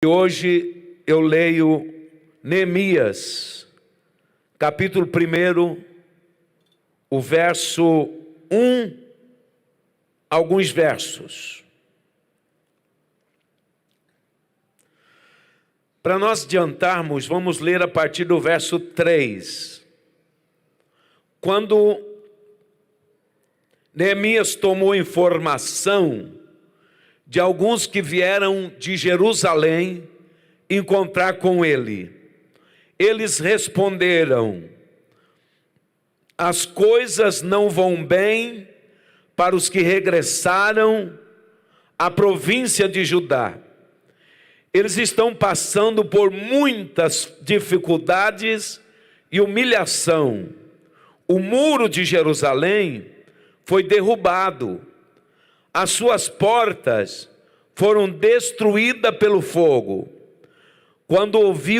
Hoje eu leio Neemias, capítulo 1, o verso 1, alguns versos. Para nós adiantarmos, vamos ler a partir do verso 3. Quando Neemias tomou informação de alguns que vieram de Jerusalém encontrar com ele, eles responderam: as coisas não vão bem para os que regressaram à província de Judá. Eles estão passando por muitas dificuldades e humilhação. O muro de Jerusalém foi derrubado. As suas portas foram destruídas pelo fogo. Quando ouvi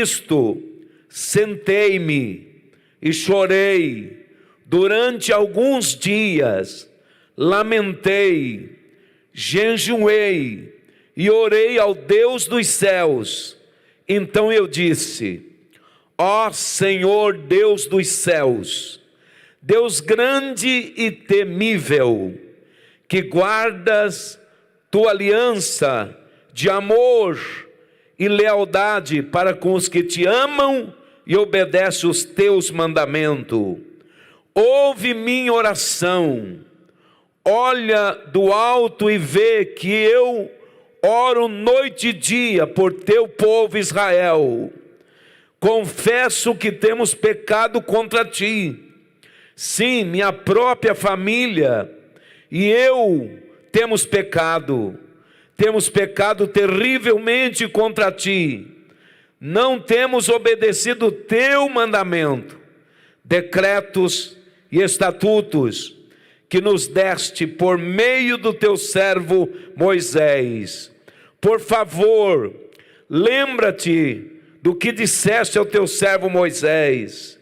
isto, sentei-me e chorei durante alguns dias, lamentei, jejuei e orei ao Deus dos céus. Então eu disse: ó Senhor Deus dos céus, Deus grande e temível, que guardas tua aliança de amor e lealdade para com os que te amam e obedecem os teus mandamentos. Ouve minha oração, olha do alto e vê que eu oro noite e dia por teu povo Israel. Confesso que temos pecado contra ti. Sim, minha própria família e eu temos pecado terrivelmente contra ti. Não temos obedecido o teu mandamento, decretos e estatutos que nos deste por meio do teu servo Moisés. Por favor, lembra-te do que disseste ao teu servo Moisés.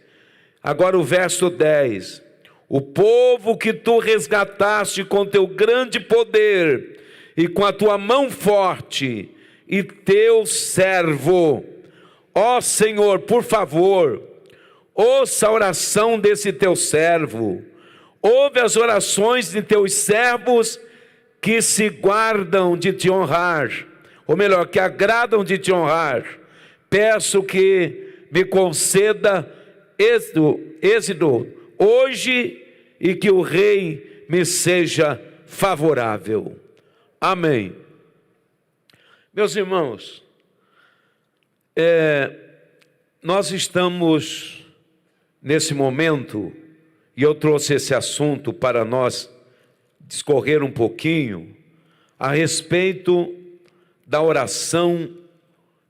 Agora o verso 10. O povo que tu resgataste com teu grande poder e com a tua mão forte, e teu servo, ó Senhor, por favor, ouça a oração desse teu servo, ouve as orações de teus servos que se guardam de te honrar, ou melhor, que agradam de te honrar. Peço que me conceda êxito hoje e que o rei me seja favorável. Amém. Meus irmãos, nós estamos nesse momento, e eu trouxe esse assunto para nós discorrer um pouquinho a respeito da oração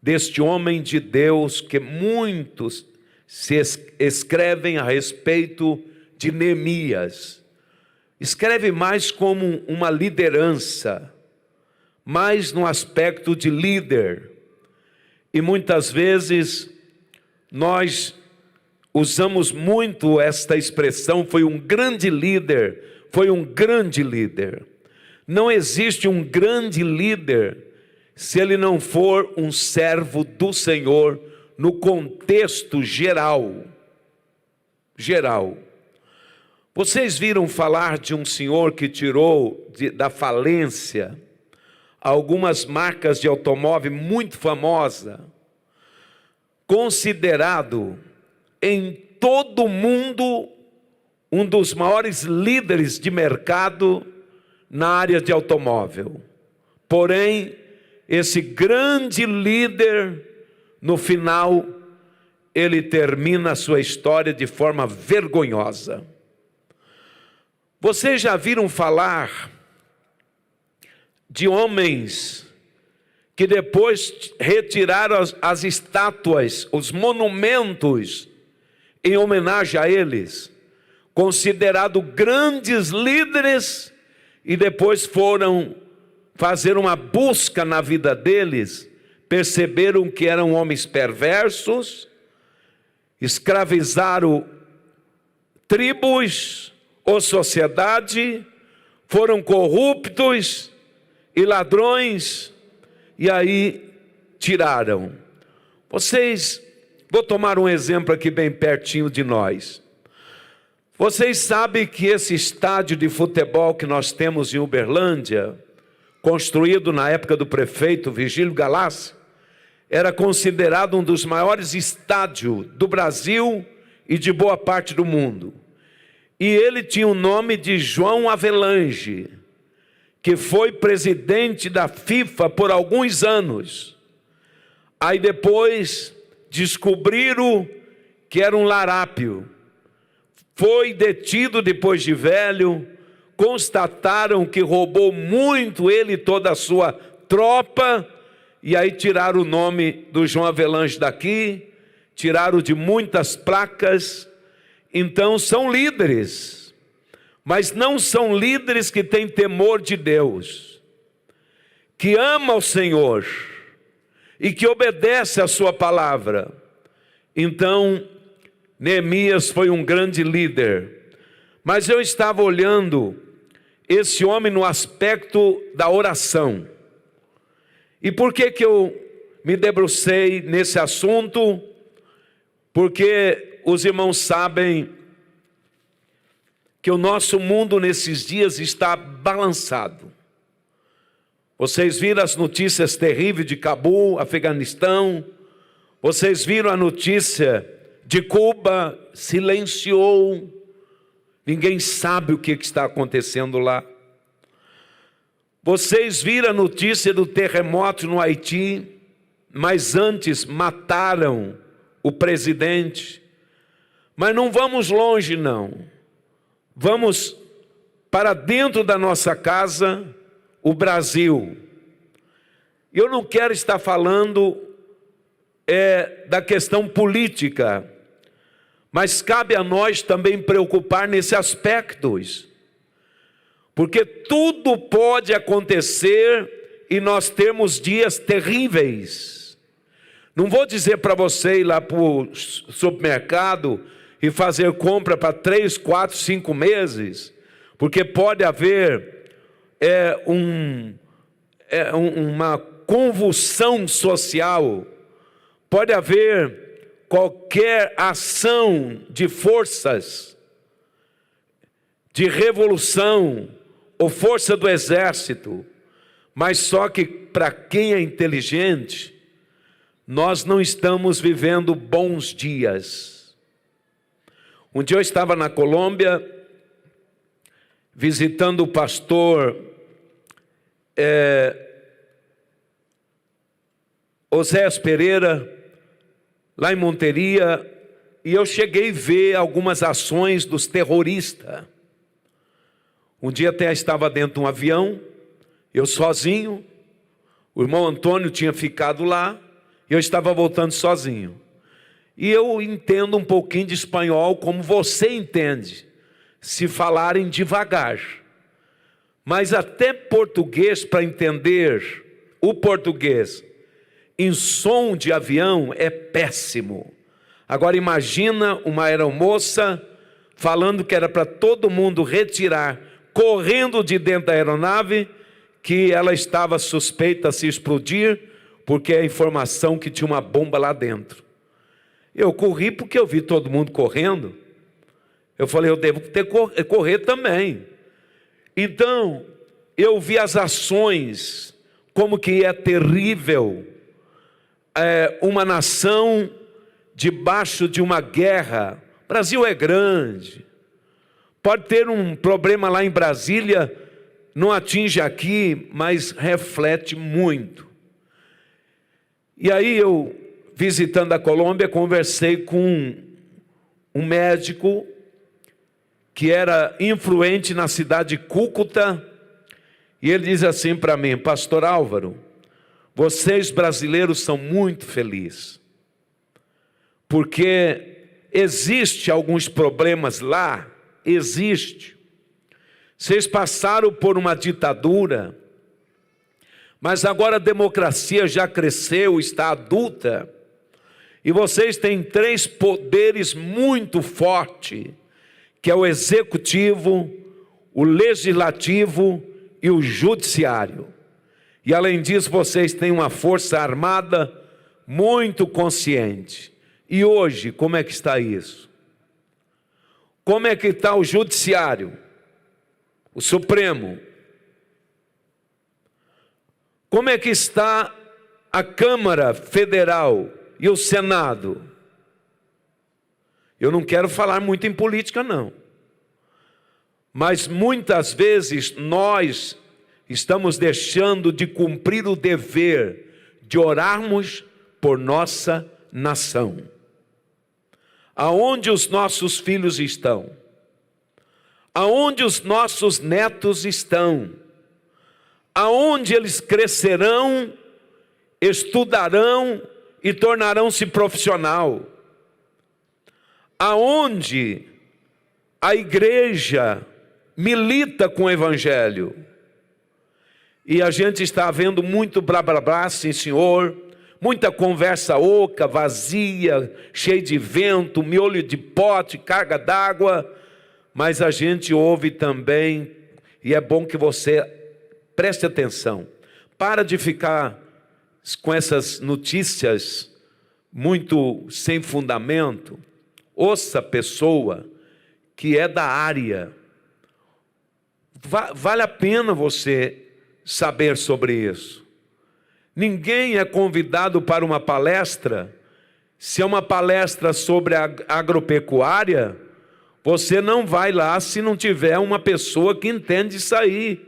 deste homem de Deus, que muitos se escrevem a respeito de Neemias. Escreve mais como uma liderança, mais no aspecto de líder. E muitas vezes nós usamos muito esta expressão: foi um grande líder, foi um grande líder. Não existe um grande líder se ele não for um servo do Senhor, no contexto geral. Vocês viram falar de um senhor que tirou da falência algumas marcas de automóvel muito famosa, considerado em todo o mundo um dos maiores líderes de mercado na área de automóvel. Porém, esse grande líder, no final, ele termina a sua história de forma vergonhosa. Vocês já viram falar de homens que depois retiraram as estátuas, os monumentos em homenagem a eles, considerados grandes líderes, e depois foram fazer uma busca na vida deles, perceberam que eram homens perversos, escravizaram tribos ou sociedade, foram corruptos e ladrões, e aí tiraram. Vou tomar um exemplo aqui bem pertinho de nós. Vocês sabem que esse estádio de futebol que nós temos em Uberlândia, construído na época do prefeito Virgílio Galassi, era considerado um dos maiores estádios do Brasil e de boa parte do mundo. E ele tinha o nome de João Avelange, que foi presidente da FIFA por alguns anos. Aí depois descobriram que era um larápio. Foi detido depois de velho, constataram que roubou muito ele e toda a sua tropa, e aí tiraram o nome do João Avelange daqui, tiraram de muitas placas. Então são líderes, mas não são líderes que têm temor de Deus, que amam o Senhor e que obedecem a sua palavra. Então Neemias foi um grande líder, mas eu estava olhando esse homem no aspecto da oração. E por que eu me debrucei nesse assunto? Porque os irmãos sabem que o nosso mundo nesses dias está balançado. Vocês viram as notícias terríveis de Cabul, Afeganistão. Vocês viram a notícia de Cuba, silenciou. Ninguém sabe o que está acontecendo lá. Vocês viram a notícia do terremoto no Haiti, mas antes mataram o presidente. Mas não vamos longe não. Vamos para dentro da nossa casa, o Brasil. Eu não quero estar falando da questão política, mas cabe a nós também preocupar nesses aspectos, porque tudo pode acontecer e nós temos dias terríveis. Não vou dizer para você ir lá para o supermercado e fazer compra para 3, 4, 5 meses, porque pode haver uma convulsão social, pode haver qualquer ação de forças, de revolução, ou força do exército, mas só que para quem é inteligente, nós não estamos vivendo bons dias. Um dia eu estava na Colômbia, visitando o pastor Osés Pereira, lá em Monteria, e eu cheguei a ver algumas ações dos terroristas. Um dia até estava dentro de um avião, eu sozinho, o irmão Antônio tinha ficado lá, e eu estava voltando sozinho. E eu entendo um pouquinho de espanhol como você entende, se falarem devagar. Mas até português, para entender o português, em som de avião é péssimo. Agora imagina uma aeromoça falando que era para todo mundo retirar, correndo de dentro da aeronave, que ela estava suspeita de se explodir, porque a informação que tinha uma bomba lá dentro. Eu corri porque eu vi todo mundo correndo. Eu falei, eu devo correr também. Então, eu vi as ações, como que é terrível uma nação debaixo de uma guerra. O Brasil é grande, pode ter um problema lá em Brasília, não atinge aqui, mas reflete muito. E aí eu, visitando a Colômbia, conversei com um médico que era influente na cidade de Cúcuta, e ele diz assim para mim, pastor Álvaro, vocês brasileiros são muito felizes, porque existe alguns problemas lá, existe. Vocês passaram por uma ditadura, mas agora a democracia já cresceu, está adulta, e vocês têm 3 poderes muito fortes, que é o executivo, o legislativo e o judiciário. E além disso, vocês têm uma força armada muito consciente. E hoje, como é que está isso? Como é que está o Judiciário, o Supremo? Como é que está a Câmara Federal e o Senado? Eu não quero falar muito em política, não. Mas muitas vezes nós estamos deixando de cumprir o dever de orarmos por nossa nação. Aonde os nossos filhos estão? Aonde os nossos netos estão? Aonde eles crescerão, estudarão e tornarão-se profissional? Aonde a igreja milita com o evangelho? E a gente está vendo muito blá blá blá, sim senhor, muita conversa oca, vazia, cheia de vento, miolho de pote, carga d'água, mas a gente ouve também, e é bom que você preste atenção, para de ficar com essas notícias muito sem fundamento. Ouça a pessoa que é da área. Vale a pena você saber sobre isso. Ninguém é convidado para uma palestra. Se é uma palestra sobre a agropecuária, você não vai lá se não tiver uma pessoa que entende isso aí.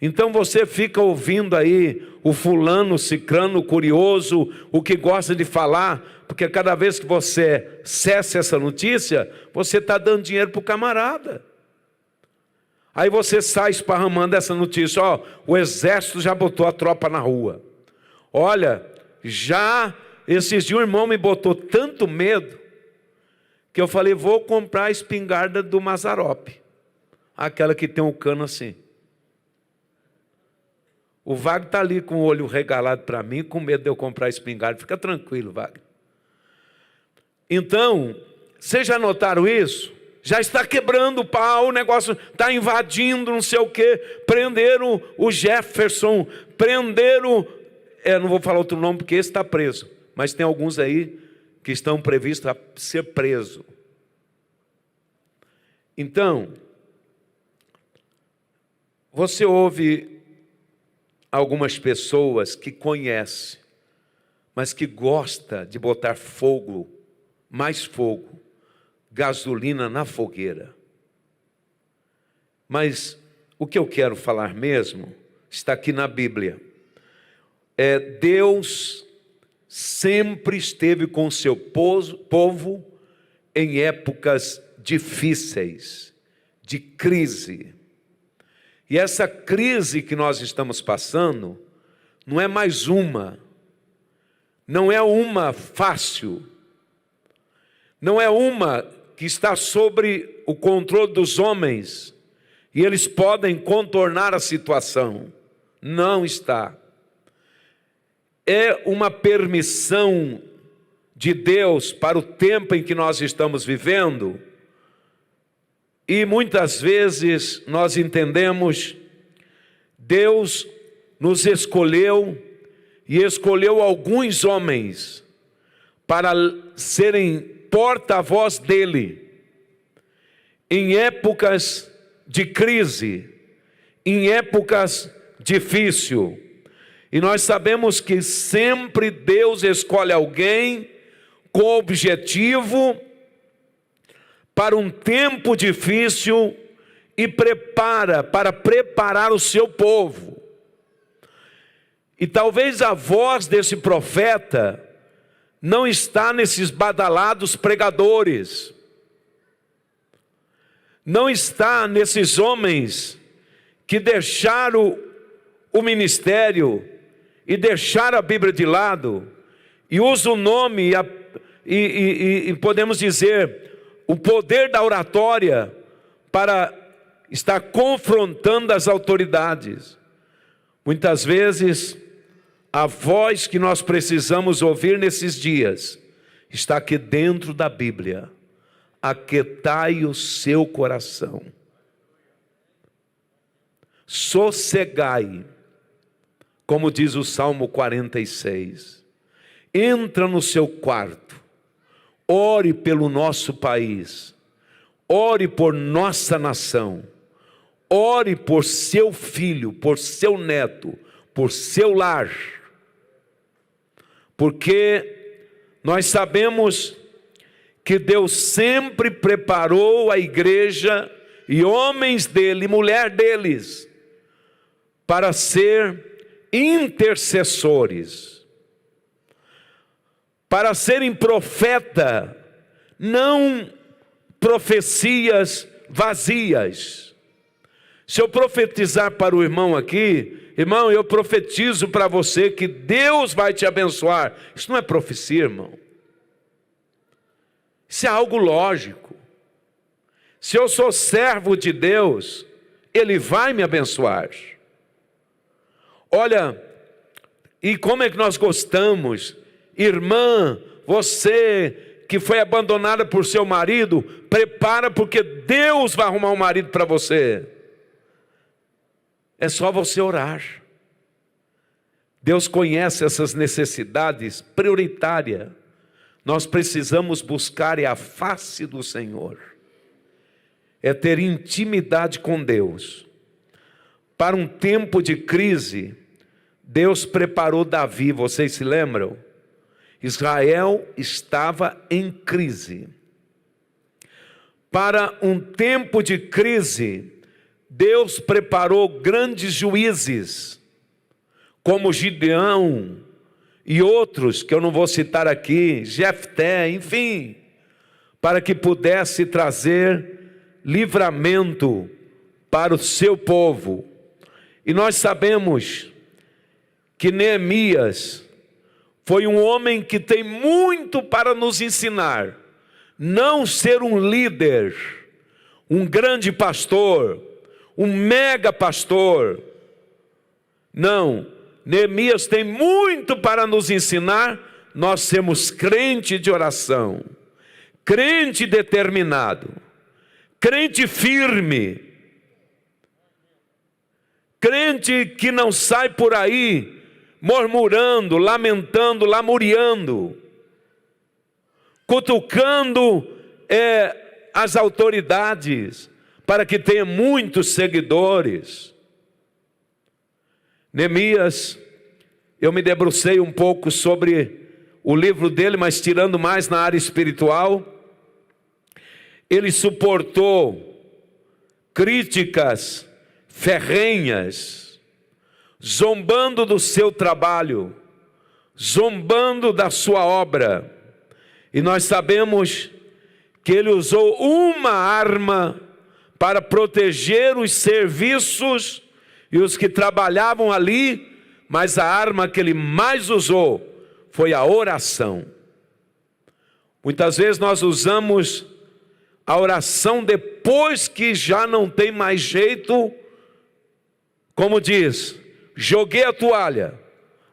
Então você fica ouvindo aí o fulano, o cicrano, o curioso, o que gosta de falar, porque cada vez que você cessa essa notícia, você está dando dinheiro para o camarada. Aí você sai esparramando essa notícia, ó, o exército já botou a tropa na rua. Olha, já esses dias o irmão me botou tanto medo, que eu falei, vou comprar a espingarda do Mazzaropi, aquela que tem um cano assim. O Wagner está ali com o olho regalado para mim, com medo de eu comprar a espingarda. Fica tranquilo, Wagner. Então, vocês já notaram isso? Já está quebrando o pau, o negócio está invadindo, não sei o quê. Prenderam o Jefferson, prenderam... não vou falar outro nome porque esse está preso. Mas tem alguns aí que estão previstos a ser presos. Então, você ouve algumas pessoas que conhecem, mas que gosta de botar fogo, mais fogo, gasolina na fogueira. Mas o que eu quero falar mesmo está aqui na Bíblia. Deus sempre esteve com o seu povo em épocas difíceis, de crise. E essa crise que nós estamos passando não é mais uma, não é uma fácil, não é uma que está sobre o controle dos homens e eles podem contornar a situação. Não está. É uma permissão de Deus para o tempo em que nós estamos vivendo. E muitas vezes nós entendemos, Deus nos escolheu e escolheu alguns homens para serem porta-voz dele em épocas de crise, em épocas difíceis. E nós sabemos que sempre Deus escolhe alguém com objetivo para um tempo difícil e para preparar o seu povo. E talvez a voz desse profeta não está nesses badalados pregadores, não está nesses homens que deixaram o ministério e deixaram a Bíblia de lado e usam o nome e podemos dizer o poder da oratória para estar confrontando as autoridades. Muitas vezes, a voz que nós precisamos ouvir nesses dias está aqui dentro da Bíblia. Aquietai o seu coração. Sossegai. como diz o Salmo 46. Entra no seu quarto, ore pelo nosso país, ore por nossa nação, ore por seu filho, por seu neto, por seu lar, porque nós sabemos que Deus sempre preparou a igreja e homens dele, mulher deles, para ser intercessores, para serem profeta, não profecias vazias. Se eu profetizar para o irmão aqui, irmão, eu profetizo para você que Deus vai te abençoar. Isso não é profecia, irmão. Isso é algo lógico. Se eu sou servo de Deus, Ele vai me abençoar. Olha, e como é que nós gostamos, irmã, você que foi abandonada por seu marido, prepara porque Deus vai arrumar um marido para você. É só você orar. Deus conhece essas necessidades prioritárias. Nós precisamos buscar a face do Senhor. É ter intimidade com Deus. Para um tempo de crise, Deus preparou Davi, vocês se lembram? Israel estava em crise. Para um tempo de crise, Deus preparou grandes juízes, como Gideão e outros, que eu não vou citar aqui, Jefté, enfim, para que pudesse trazer livramento para o seu povo. E nós sabemos que Neemias foi um homem que tem muito para nos ensinar. Não ser um líder, um grande pastor, um mega pastor. Não, Neemias tem muito para nos ensinar. Nós sermos crente de oração, crente determinado, crente firme, crente que não sai por aí murmurando, lamentando, lamuriando, cutucando as autoridades para que tenha muitos seguidores. Neemias, eu me debrucei um pouco sobre o livro dele, mas tirando mais na área espiritual. Ele suportou críticas ferrenhas, zombando do seu trabalho, zombando da sua obra. E nós sabemos que ele usou uma arma para proteger os serviços e os que trabalhavam ali, mas a arma que ele mais usou foi a oração. Muitas vezes nós usamos a oração depois que já não tem mais jeito, como diz, joguei a toalha,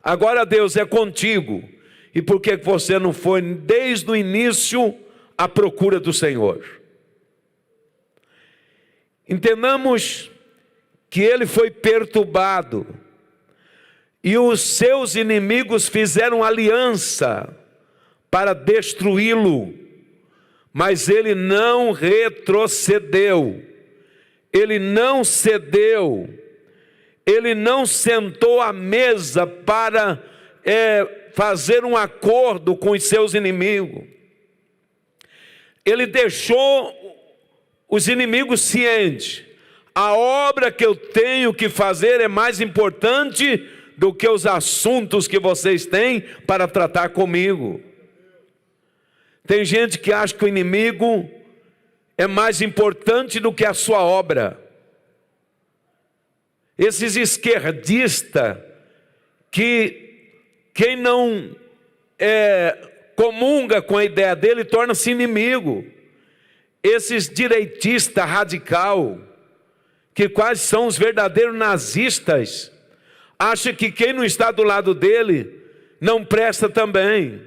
agora Deus é contigo. E por que você não foi desde o início à procura do Senhor? Entendamos que ele foi perturbado e os seus inimigos fizeram aliança para destruí-lo, mas ele não retrocedeu, ele não cedeu, ele não sentou à mesa para fazer um acordo com os seus inimigos. Ele deixou os inimigos cientes. A obra que eu tenho que fazer é mais importante do que os assuntos que vocês têm para tratar comigo. Tem gente que acha que o inimigo é mais importante do que a sua obra. Esses esquerdistas que quem não comunga com a ideia dele torna-se inimigo. Esses direitistas radical, que quase são os verdadeiros nazistas, acham que quem não está do lado dele não presta também.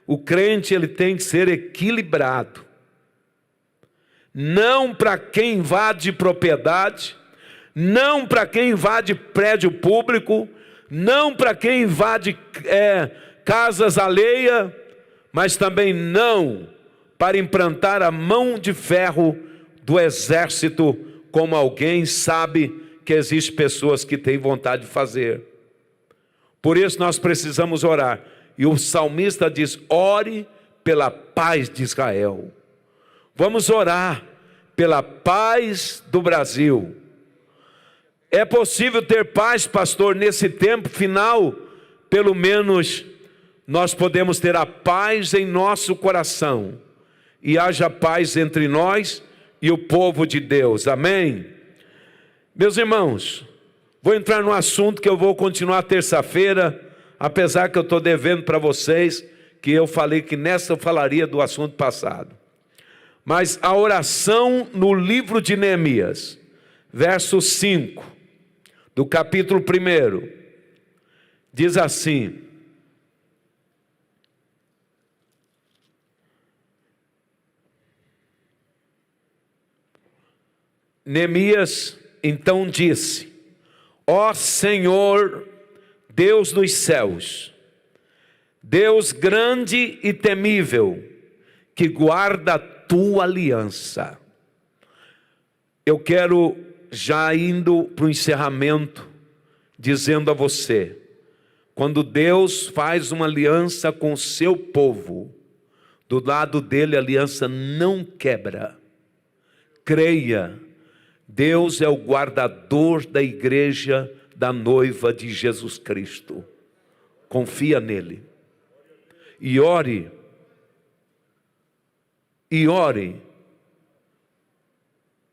O crente, ele tem que ser equilibrado. Não para quem invade propriedade, não para quem invade prédio público, não para quem invade casas alheias, mas também não para implantar a mão de ferro do exército, como alguém sabe que existem pessoas que têm vontade de fazer. Por isso nós precisamos orar. E o salmista diz: ore pela paz de Israel. Vamos orar pela paz do Brasil. É possível ter paz, pastor, nesse tempo final? Pelo menos nós podemos ter a paz em nosso coração, e haja paz entre nós e o povo de Deus, amém? Meus irmãos, vou entrar no assunto que eu vou continuar terça-feira, apesar que eu estou devendo para vocês, que eu falei que nessa eu falaria do assunto passado. Mas a oração no livro de Neemias, verso 5, do capítulo 1, diz assim: Neemias então disse: ó Senhor, Deus dos céus, Deus grande e temível, que guarda a tua aliança. Eu quero, já indo para o encerramento, dizendo a você: quando Deus faz uma aliança com o seu povo, do lado dele a aliança não quebra. Creia, Deus é o guardador da igreja, da noiva de Jesus Cristo. Confia nele. E ore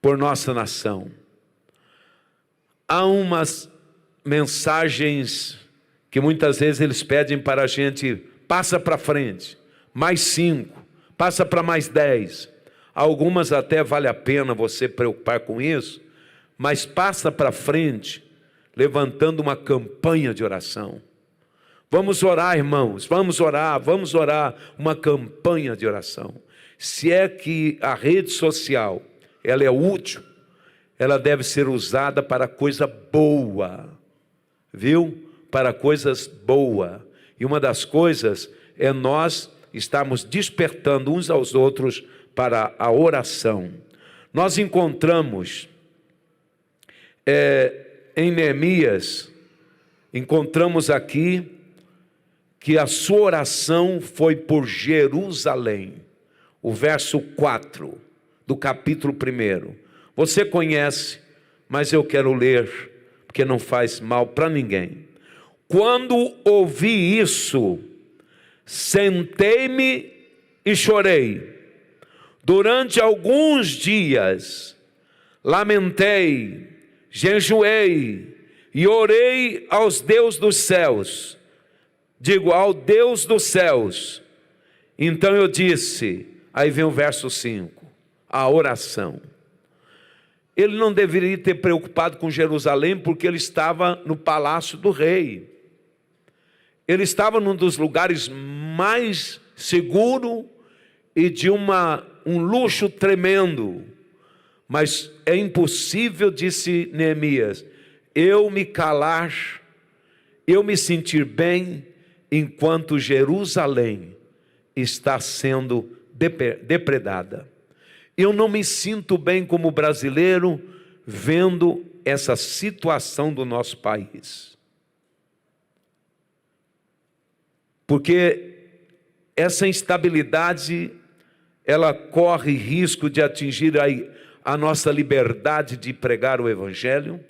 por nossa nação. Há umas mensagens que muitas vezes eles pedem para a gente: passa para frente, mais 5, passa para mais 10. Algumas até vale a pena você preocupar com isso, mas passa para frente, levantando uma campanha de oração. Vamos orar, irmãos, vamos orar, uma campanha de oração. Se é que a rede social, ela é útil, ela deve ser usada para coisa boa, viu? Para coisas boas. E uma das coisas é nós estarmos despertando uns aos outros para a oração. Nós encontramos em Neemias, encontramos aqui que a sua oração foi por Jerusalém. O verso 4 do capítulo 1. Você conhece, mas eu quero ler, porque não faz mal para ninguém. Quando ouvi isso, sentei-me e chorei. Durante alguns dias, lamentei, jejuei e orei aos Deus dos céus. Digo, ao Deus dos céus. Então eu disse, aí vem o verso 5, a oração. Ele não deveria ter preocupado com Jerusalém, porque ele estava no palácio do rei. Ele estava num dos lugares mais seguros e de um luxo tremendo. Mas é impossível, disse Neemias, eu me calar, eu me sentir bem, enquanto Jerusalém está sendo depredada. Eu não me sinto bem como brasileiro vendo essa situação do nosso país. Porque essa instabilidade, ela corre risco de atingir a nossa liberdade de pregar o Evangelho.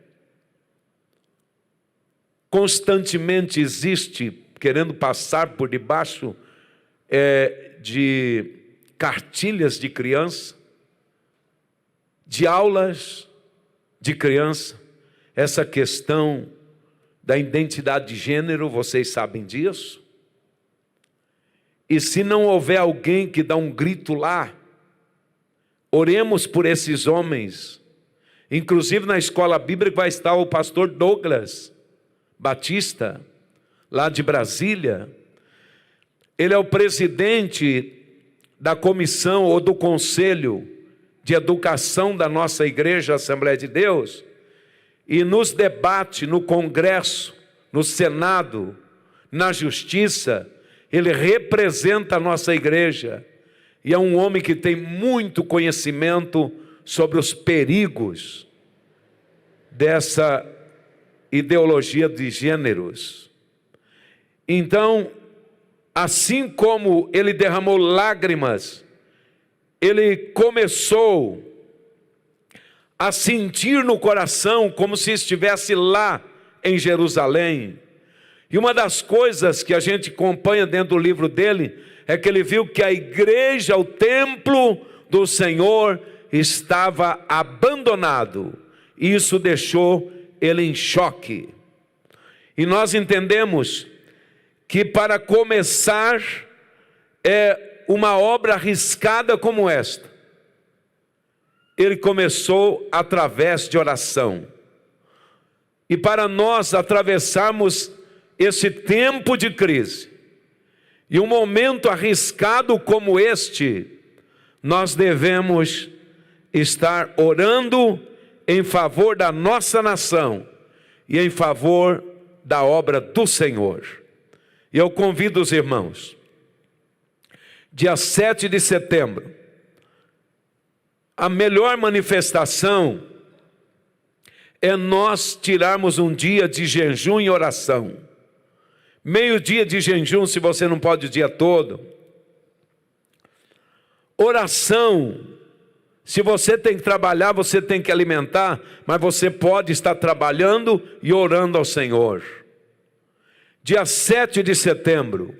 Constantemente existe, querendo passar por debaixo de cartilhas de criança, de aulas de criança, essa questão da identidade de gênero, vocês sabem disso. E se não houver alguém que dá um grito lá, oremos por esses homens. Inclusive na escola bíblica vai estar o pastor Douglas Batista, lá de Brasília. Ele é o presidente da comissão ou do conselho de educação da nossa igreja, Assembleia de Deus, e nos debate no congresso, no Senado, na justiça. Ele representa a nossa igreja e é um homem que tem muito conhecimento sobre os perigos dessa ideologia de gêneros. Então, assim como ele derramou lágrimas, ele começou a sentir no coração como se estivesse lá em Jerusalém. E uma das coisas que a gente acompanha dentro do livro dele é que ele viu que a igreja, o templo do Senhor, estava abandonado. E isso deixou ele em choque. E nós entendemos que para começar uma obra arriscada como esta, ele começou através de oração. E para nós atravessarmos esse tempo de crise e um momento arriscado como este, nós devemos estar orando em favor da nossa nação e em favor da obra do Senhor. E eu convido os irmãos, dia 7 de setembro, a melhor manifestação é nós tirarmos um dia de jejum e oração. Meio-dia de jejum, se você não pode o dia todo. Oração, se você tem que trabalhar, você tem que alimentar, mas você pode estar trabalhando e orando ao Senhor. Dia 7 de setembro,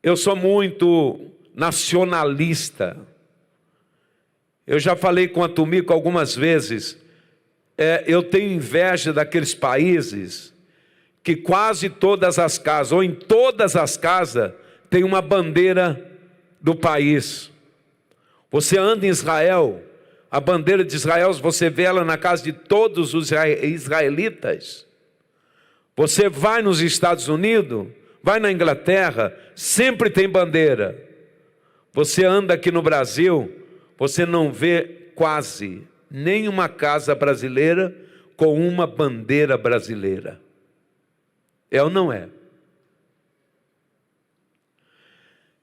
eu sou muito nacionalista. Eu já falei com a Tumico algumas vezes, eu tenho inveja daqueles países que quase todas as casas, ou em todas as casas, tem uma bandeira do país. Você anda em Israel, a bandeira de Israel, você vê ela na casa de todos os israelitas. Você vai nos Estados Unidos, vai na Inglaterra, sempre tem bandeira. Você anda aqui no Brasil, você não vê quase nenhuma casa brasileira com uma bandeira brasileira. É ou não é?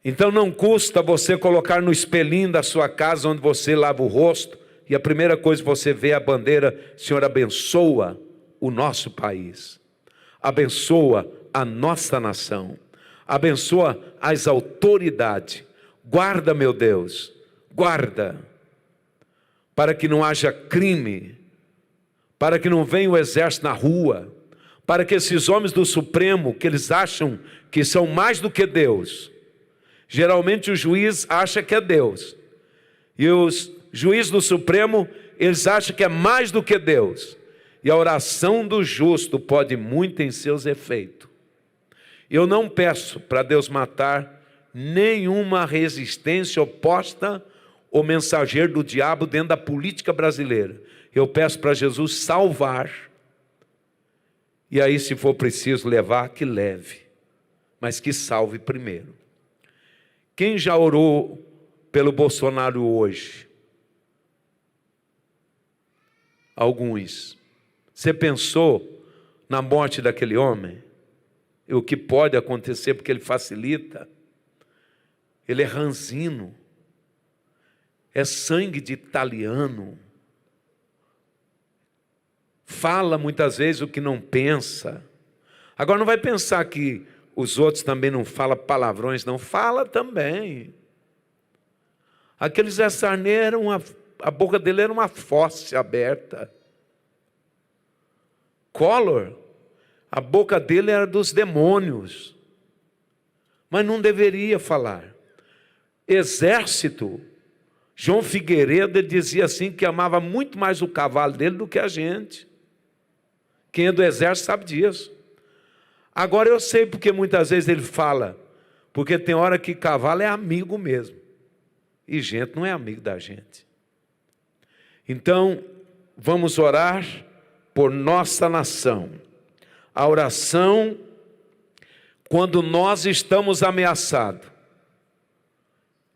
Então não custa você colocar no espelhinho da sua casa onde você lava o rosto e a primeira coisa que você vê é a bandeira: Senhor, abençoa o nosso país, abençoa a nossa nação, abençoa as autoridades, guarda, meu Deus, guarda, para que não haja crime, para que não venha o exército na rua, para que esses homens do Supremo, que eles acham que são mais do que Deus, geralmente o juiz acha que é Deus, e os juízes do Supremo, eles acham que é mais do que Deus, e a oração do justo pode muito em seus efeitos. Eu não peço para Deus matar nenhuma resistência oposta ou mensageiro do diabo dentro da política brasileira. Eu peço para Jesus salvar, e aí se for preciso levar, que leve, mas que salve primeiro. Quem já orou pelo Bolsonaro hoje? Alguns. Você pensou na morte daquele homem? E o que pode acontecer, porque ele facilita? Ele é ranzino, é sangue de italiano, fala muitas vezes o que não pensa. Agora não vai pensar que os outros também não falam palavrões, não, fala também. Aquele Zé Sarney, a boca dele era uma fossa aberta. Collor, a boca dele era dos demônios, mas não deveria falar. Exército, João Figueiredo, ele dizia assim que amava muito mais o cavalo dele do que a gente. Quem é do exército sabe disso. Agora eu sei porque muitas vezes ele fala, porque tem hora que cavalo é amigo mesmo, e gente não é amigo da gente. Então, vamos orar por nossa nação. A oração, quando nós estamos ameaçados,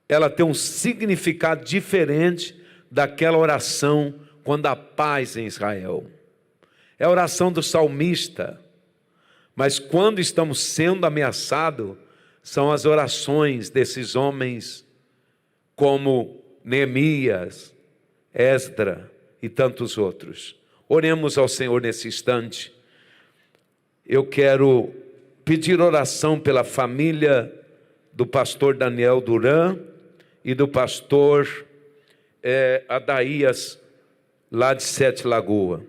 ela tem um significado diferente daquela oração quando há paz em Israel. é a oração do salmista. Mas quando estamos sendo ameaçados, são as orações desses homens como Neemias, Esdra e tantos outros. Oremos ao Senhor nesse instante. Eu quero pedir oração pela família do pastor Daniel Duran e do pastor Adaías, lá de Sete Lagoas.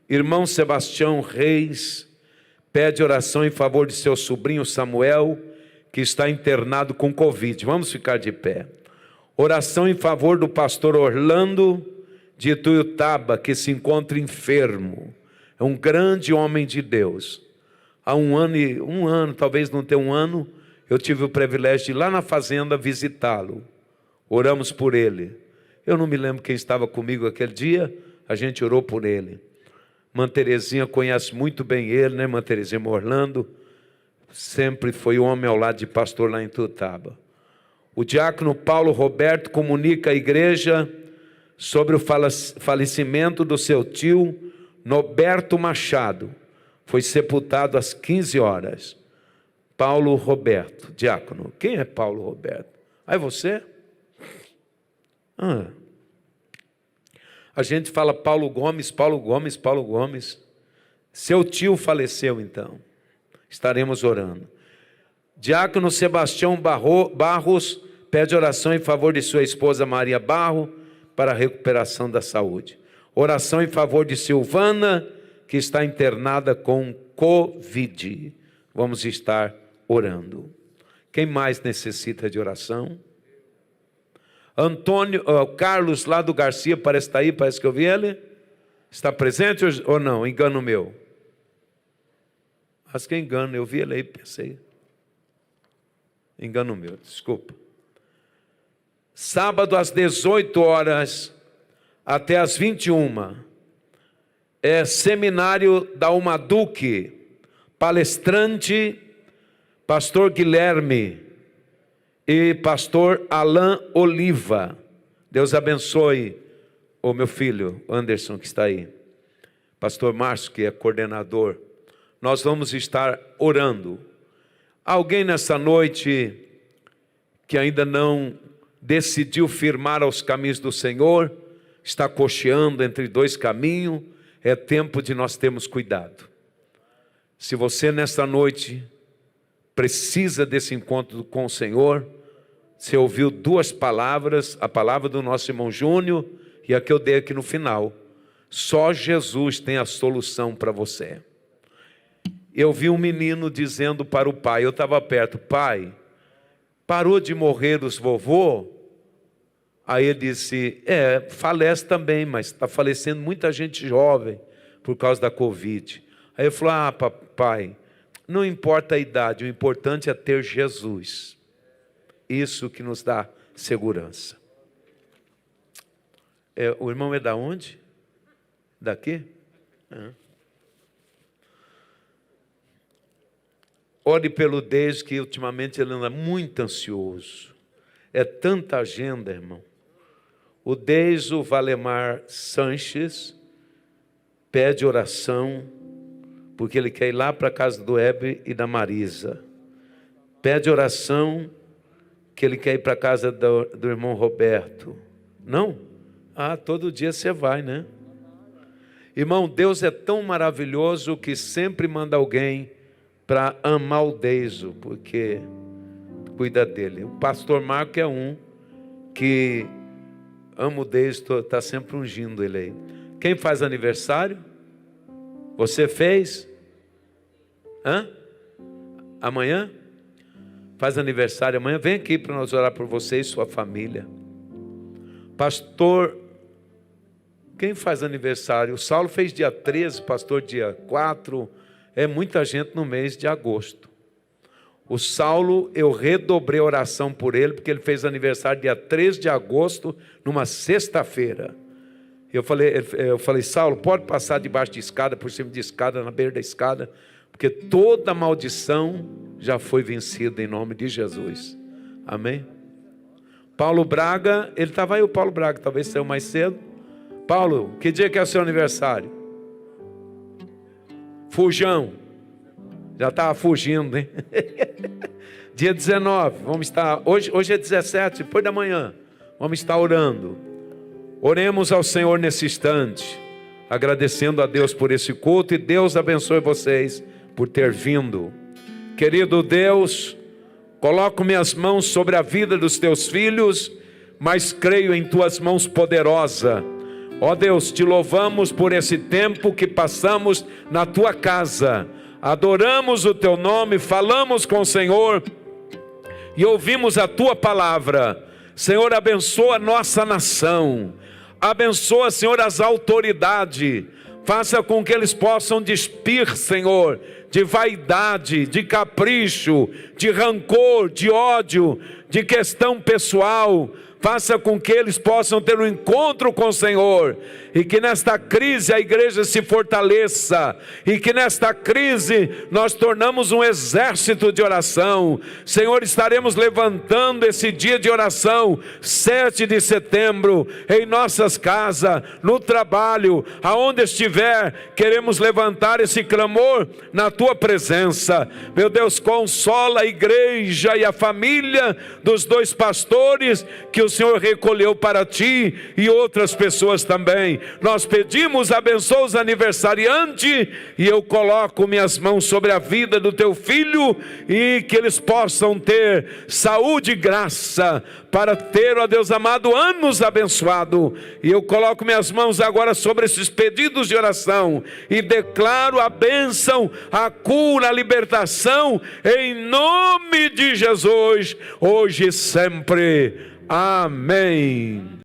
Irmão Sebastião Reis pede oração em favor de seu sobrinho Samuel, que está internado com Covid. Vamos ficar de pé. Oração em favor do pastor Orlando de Ituiutaba, que se encontra enfermo. É um grande homem de Deus. Há um ano, talvez não tenha um ano, eu tive o privilégio de ir lá na fazenda visitá-lo. Oramos por ele. Eu não me lembro quem estava comigo aquele dia, a gente orou por ele. Irmã Terezinha conhece muito bem ele, né, Irmã Terezinha? Orlando sempre foi homem ao lado de pastor lá em Ituiutaba. O diácono Paulo Roberto comunica à igreja sobre o falecimento do seu tio Norberto Machado. Foi sepultado às 15 horas. Paulo Roberto, diácono. Quem é Paulo Roberto? É você? A gente fala Paulo Gomes, Paulo Gomes, Paulo Gomes. Seu tio faleceu então. Estaremos orando. Diácono Sebastião Barros pede oração em favor de sua esposa Maria Barro para a recuperação da saúde. Oração em favor de Silvana, que está internada com Covid. Vamos estar orando. Quem mais necessita de oração? Carlos lá do Garcia parece estar aí, parece que eu vi ele. Está presente ou não? Engano meu. Acho que é engano, eu vi ele aí, pensei. Engano meu, desculpa. Sábado às 18 horas até às 21, é seminário da Umaduque, palestrante, pastor Guilherme e pastor Alain Oliva. Deus abençoe o meu filho Anderson, que está aí. Pastor Márcio, que é coordenador. Nós vamos estar orando. Alguém nessa noite que ainda não decidiu firmar aos caminhos do Senhor, está cocheando entre dois caminhos, é tempo de nós termos cuidado. Se você nesta noite precisa desse encontro com o Senhor, você ouviu duas palavras, a palavra do nosso irmão Júnior e a que eu dei aqui no final. Só Jesus tem a solução para você. Eu vi um menino dizendo para o pai, eu estava perto, pai, parou de morrer os vovô? Aí ele disse, falece também, mas está falecendo muita gente jovem por causa da Covid. Aí ele falou, papai, não importa a idade, o importante é ter Jesus. Isso que nos dá segurança. O irmão é da onde? Daqui? Ore pelo Deis, que ultimamente ele anda muito ansioso. É tanta agenda, irmão. O Deiso Valemar Sanches pede oração, porque ele quer ir lá para a casa do Heber e da Marisa. Pede oração, que ele quer ir para a casa do irmão Roberto. Não? Todo dia você vai, né? Irmão, Deus é tão maravilhoso que sempre manda alguém para amar o Deiso, porque cuida dele. O pastor Marco é um que ama o Deiso, está sempre ungindo ele aí. Quem faz aniversário? Você fez? Amanhã? Faz aniversário amanhã? Vem aqui para nós orar por você e sua família. Pastor, quem faz aniversário? O Saulo fez dia 13, pastor dia 4. É muita gente no mês de agosto. O Saulo, eu redobrei a oração por ele, porque ele fez aniversário dia 13 de agosto, numa sexta-feira. Eu falei, Saulo, pode passar debaixo de escada, por cima de escada, na beira da escada, porque toda maldição já foi vencida em nome de Jesus. Amém? Paulo Braga, ele estava aí, o Paulo Braga, talvez saiu mais cedo. Paulo, que dia que é o seu aniversário? Fujão. Já estava fugindo, hein? Dia 19, vamos estar, hoje é 17, depois da manhã, vamos estar orando. Oremos ao Senhor nesse instante, agradecendo a Deus por esse culto, e Deus abençoe vocês por ter vindo. Querido Deus, coloco minhas mãos sobre a vida dos teus filhos, mas creio em tuas mãos poderosas. Ó Deus, te louvamos por esse tempo que passamos na tua casa. Adoramos o teu nome, falamos com o Senhor e ouvimos a tua palavra. Senhor, abençoa a nossa nação, abençoa, Senhor, as autoridades, faça com que eles possam despir, Senhor, de vaidade, de capricho, de rancor, de ódio, de questão pessoal. Faça com que eles possam ter um encontro com o Senhor, e que nesta crise a igreja se fortaleça, e que nesta crise nós tornamos um exército de oração. Senhor, estaremos levantando esse dia de oração, 7 de setembro, em nossas casas, no trabalho, aonde estiver, queremos levantar esse clamor na tua presença. Meu Deus, consola a igreja e a família dos 2 pastores que o Senhor recolheu para ti, e outras pessoas também. Nós pedimos, abençoa os aniversariantes, e eu coloco minhas mãos sobre a vida do teu filho, e que eles possam ter saúde e graça, para ter, ó Deus amado, anos abençoados. E eu coloco minhas mãos agora sobre esses pedidos de oração, e declaro a bênção, a cura, a libertação, em nome de Jesus, hoje e sempre. Amém.